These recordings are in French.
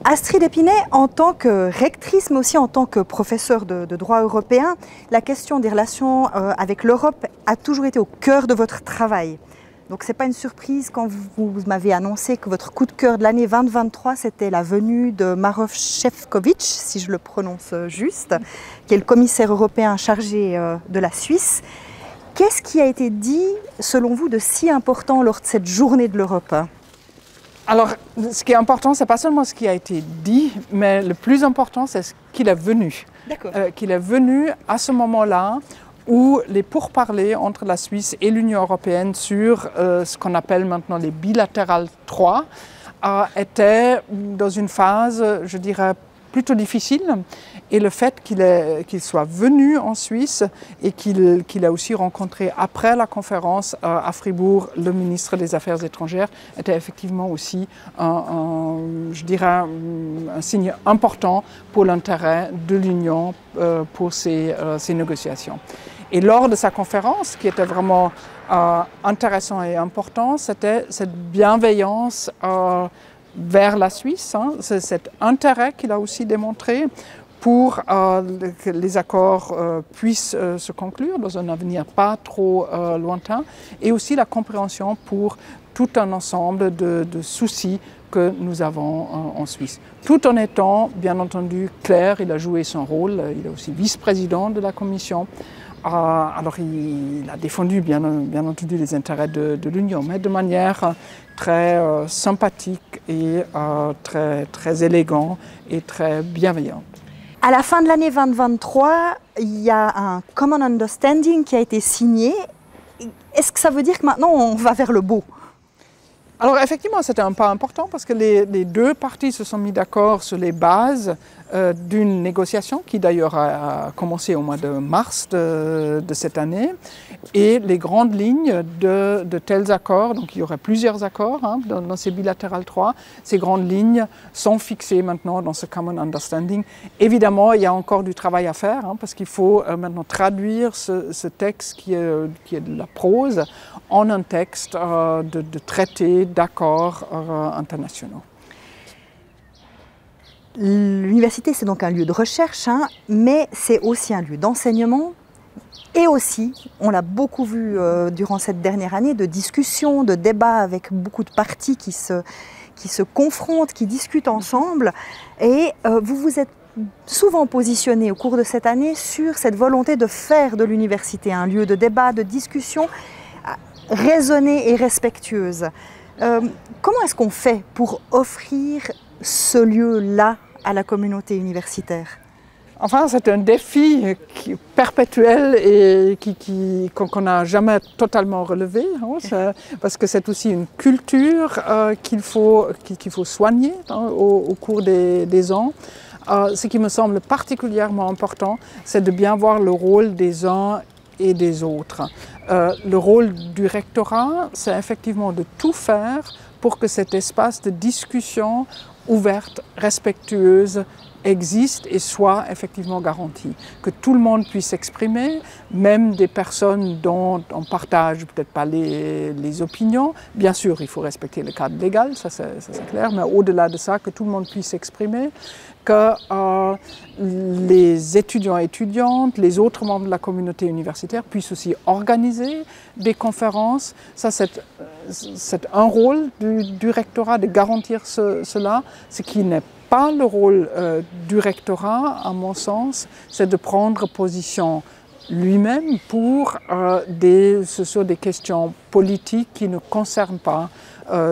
Astrid Épinay, en tant que rectrice, mais aussi en tant que professeure de droit européen, la question des relations avec l'Europe a toujours été au cœur de votre travail. Donc ce n'est pas une surprise quand vous m'avez annoncé que votre coup de cœur de l'année 2023, c'était la venue de Maroš Šefčovič, si je le prononce juste, qui est le commissaire européen chargé de la Suisse. Qu'est-ce qui a été dit, selon vous, de si important lors de cette journée de l'Europe ? Alors, ce qui est important, ce n'est pas seulement ce qui a été dit, mais le plus important, c'est ce qu'il est venu. Qu'il est venu à ce moment-là où les pourparlers entre la Suisse et l'Union européenne sur ce qu'on appelle maintenant les bilatérales 3 étaient dans une phase, je dirais, plutôt difficile. Et le fait qu'il soit venu en Suisse et qu'il a aussi rencontré après la conférence à Fribourg le ministre des Affaires étrangères était effectivement aussi je dirais, un signe important pour l'intérêt de l'Union pour ces négociations. Et lors de sa conférence, qui était vraiment intéressant et important, c'était cette bienveillance vers la Suisse, cet intérêt qu'il a aussi démontré pour que les accords puissent se conclure dans un avenir pas trop lointain, et aussi la compréhension pour tout un ensemble de soucis que nous avons en Suisse. Tout en étant, bien entendu, clair, il a joué son rôle, il est aussi vice-président de la Commission. Alors il a défendu bien entendu les intérêts de l'Union, mais de manière très sympathique et très élégante et très bienveillante. À la fin de l'année 2023, il y a un Common Understanding qui a été signé. Est-ce que ça veut dire que maintenant on va vers le beau ? Alors effectivement, c'était un pas important parce que les deux parties se sont mis d'accord sur les bases d'une négociation qui d'ailleurs a commencé au mois de mars de cette année, et les grandes lignes de tels accords, donc il y aurait plusieurs accords dans ces bilatérales 3, ces grandes lignes sont fixées maintenant dans ce Common Understanding. Évidemment, il y a encore du travail à faire parce qu'il faut maintenant traduire ce texte qui est de la prose en un texte de traité, d'accords internationaux. L'université, c'est donc un lieu de recherche, mais c'est aussi un lieu d'enseignement et aussi, on l'a beaucoup vu durant cette dernière année, de discussions, de débats avec beaucoup de parties qui se confrontent, qui discutent ensemble. Et vous vous êtes souvent positionné au cours de cette année sur cette volonté de faire de l'université un lieu de débat, de discussion raisonnée et respectueuse. Comment est-ce qu'on fait pour offrir ce lieu-là à la communauté universitaire? Enfin, c'est un défi perpétuel et qu'on n'a jamais totalement relevé, parce que c'est aussi une culture qu'il faut soigner au cours des ans. Ce qui me semble particulièrement important, c'est de bien voir le rôle des uns et des autres. Le rôle du rectorat, c'est effectivement de tout faire pour que cet espace de discussion ouverte, respectueuse, existe et soit effectivement garanti. Que tout le monde puisse s'exprimer, même des personnes dont on partage peut-être pas les opinions. Bien sûr, il faut respecter le cadre légal, ça c'est clair, mais au-delà de ça, que tout le monde puisse s'exprimer, que les étudiants et étudiantes, les autres membres de la communauté universitaire puissent aussi organiser des conférences. Ça, c'est un rôle du rectorat de garantir cela, ce qui n'est pas le rôle du rectorat, à mon sens, c'est de prendre position lui-même pour sur des questions politiques qui ne concernent pas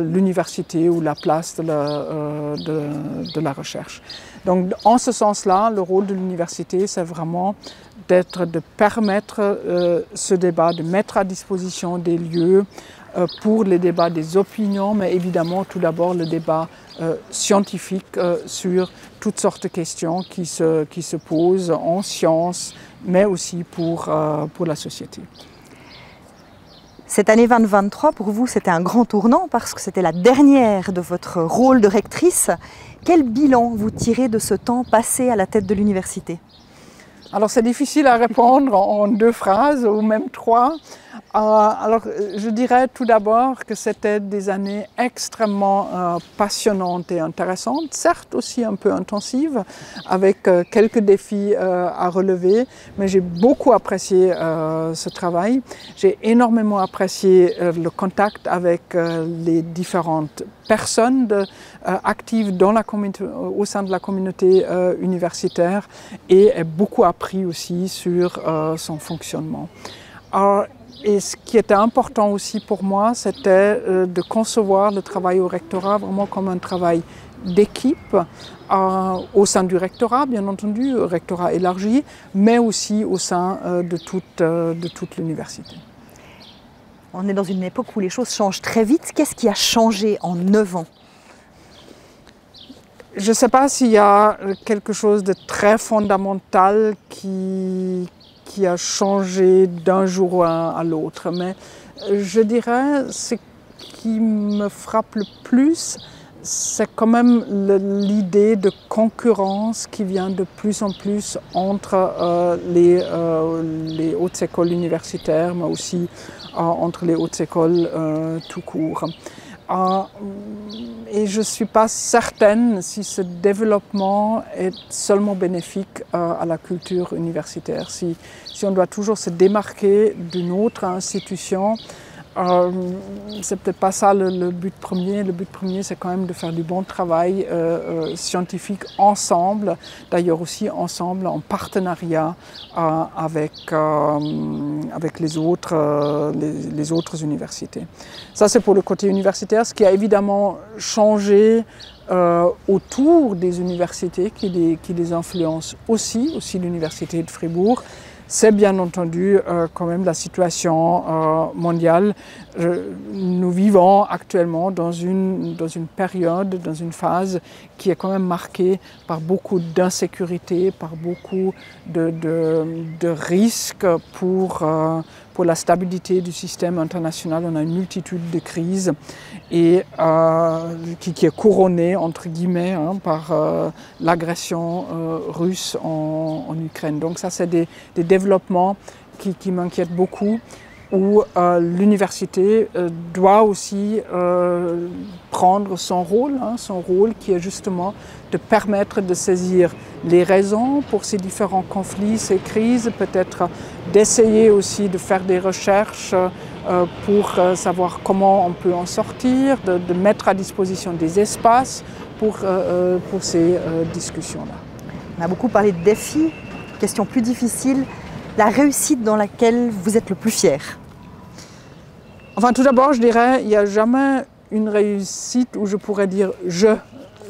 l'université ou la place de la recherche. Donc, en ce sens-là, le rôle de l'université, c'est vraiment de permettre ce débat, de mettre à disposition des lieux pour les débats des opinions, mais évidemment tout d'abord le débat scientifique sur toutes sortes de questions qui se posent en sciences, mais aussi pour la société. Cette année 2023, pour vous, c'était un grand tournant parce que c'était la dernière de votre rôle de rectrice. Quel bilan vous tirez de ce temps passé à la tête de l'université ? Alors c'est difficile à répondre en 2 phrases ou même 3. Alors, je dirais tout d'abord que c'était des années extrêmement passionnantes et intéressantes, certes aussi un peu intensives, avec quelques défis à relever, mais j'ai beaucoup apprécié ce travail. J'ai énormément apprécié le contact avec les différentes personnes actives dans la au sein de la communauté universitaire et ai beaucoup appris aussi sur son fonctionnement. Et ce qui était important aussi pour moi, c'était de concevoir le travail au rectorat vraiment comme un travail d'équipe au sein du rectorat, bien entendu, rectorat élargi, mais aussi au sein de toute l'université. On est dans une époque où les choses changent très vite. Qu'est-ce qui a changé en 9 ans? Je ne sais pas s'il y a quelque chose de très fondamental qui a changé d'un jour à l'autre, mais je dirais ce qui me frappe le plus, c'est quand même l'idée de concurrence qui vient de plus en plus entre les hautes écoles universitaires, mais aussi entre les hautes écoles tout court. Et je ne suis pas certaine si ce développement est seulement bénéfique à la culture universitaire. Si on doit toujours se démarquer d'une autre institution, c'est peut-être pas ça le but premier. Le but premier, c'est quand même de faire du bon travail scientifique ensemble, d'ailleurs aussi ensemble en partenariat avec les autres universités. Ça, c'est pour le côté universitaire. Ce qui a évidemment changé autour des universités, qui les influence aussi l'université de Fribourg, c'est bien entendu quand même la situation mondiale. Nous vivons actuellement dans une période, dans une phase qui est quand même marquée par beaucoup d'insécurité, par beaucoup de risques pour la stabilité du système international. On a une multitude de crises et qui est couronnée entre guillemets par l'agression russe en Ukraine. Donc ça, c'est des développements qui m'inquiètent beaucoup, où l'université doit aussi prendre son rôle qui est justement de permettre de saisir les raisons pour ces différents conflits, ces crises, peut-être d'essayer aussi de faire des recherches pour savoir comment on peut en sortir, de mettre à disposition des espaces pour ces discussions-là. On a beaucoup parlé de défis, question plus difficile, la réussite dans laquelle vous êtes le plus fier? Enfin, tout d'abord, je dirais, il n'y a jamais une réussite où je pourrais dire « je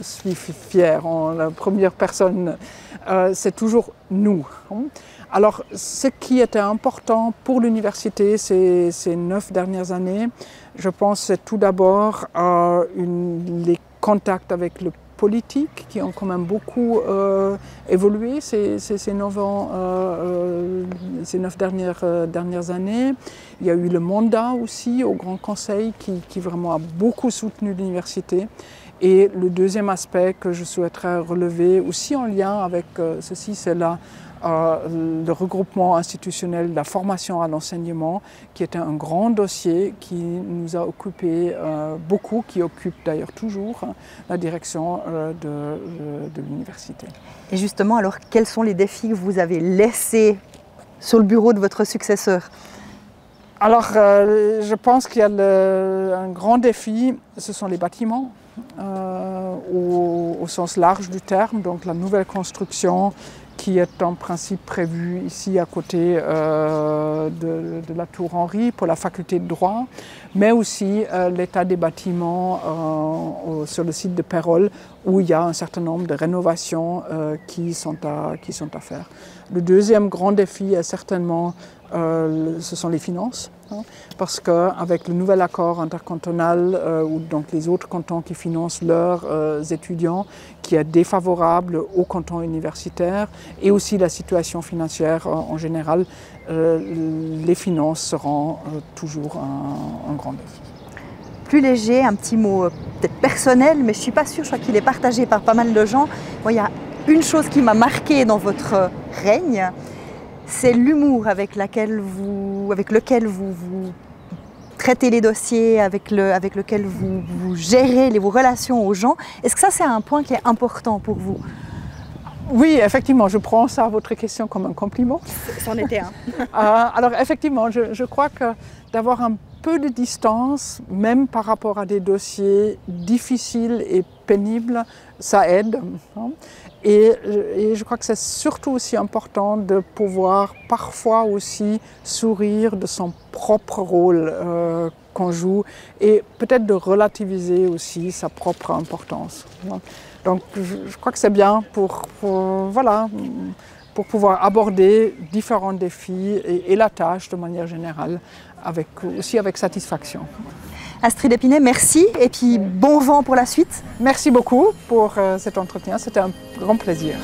suis fier » en la première personne. C'est toujours « nous ». Alors, ce qui était important pour l'université ces 9 dernières années, je pense, c'est tout d'abord les contacts avec le politique qui ont quand même beaucoup évolué ces 9 ans, ces 9 dernières années. Il y a eu le mandat aussi au Grand Conseil qui vraiment a beaucoup soutenu l'université. Et le deuxième aspect que je souhaiterais relever aussi en lien avec ceci, c'est le regroupement institutionnel de la formation à l'enseignement, qui était un grand dossier qui nous a occupé beaucoup, qui occupe d'ailleurs toujours la direction de l'université. Et justement, alors, quels sont les défis que vous avez laissés sur le bureau de votre successeur? Alors, je pense qu'il y a un grand défi, ce sont les bâtiments, au sens large du terme, donc la nouvelle construction qui est en principe prévue ici à côté de la Tour Henry pour la faculté de droit, mais aussi l'état des bâtiments sur le site de Pérol où il y a un certain nombre de rénovations qui sont à faire. Le deuxième grand défi est certainement ce sont les finances, parce qu'avec le nouvel accord intercantonal, ou donc les autres cantons qui financent leurs étudiants, qui est défavorable aux cantons universitaires, et aussi la situation financière en général, les finances seront toujours un grand défi. Plus léger, un petit mot peut-être personnel, mais je ne suis pas sûre, je crois qu'il est partagé par pas mal de gens. Bon, il y a une chose qui m'a marquée dans votre règne, c'est l'humour avec lequel vous traitez les dossiers, avec lequel vous gérez vos relations aux gens. Est-ce que ça, c'est un point qui est important pour vous? Oui, effectivement, je prends ça, votre question, comme un compliment. C'en était un. Alors effectivement, je crois que d'avoir un peu de distance, même par rapport à des dossiers difficiles et pénibles, ça aide. Et je crois que c'est surtout aussi important de pouvoir parfois aussi sourire de son propre rôle qu'on joue et peut-être de relativiser aussi sa propre importance. Donc je crois que c'est bien pour pouvoir aborder différents défis et la tâche de manière générale, aussi avec satisfaction. Astrid Épinay, merci et puis bon vent pour la suite. Merci beaucoup pour cet entretien, c'était un grand plaisir.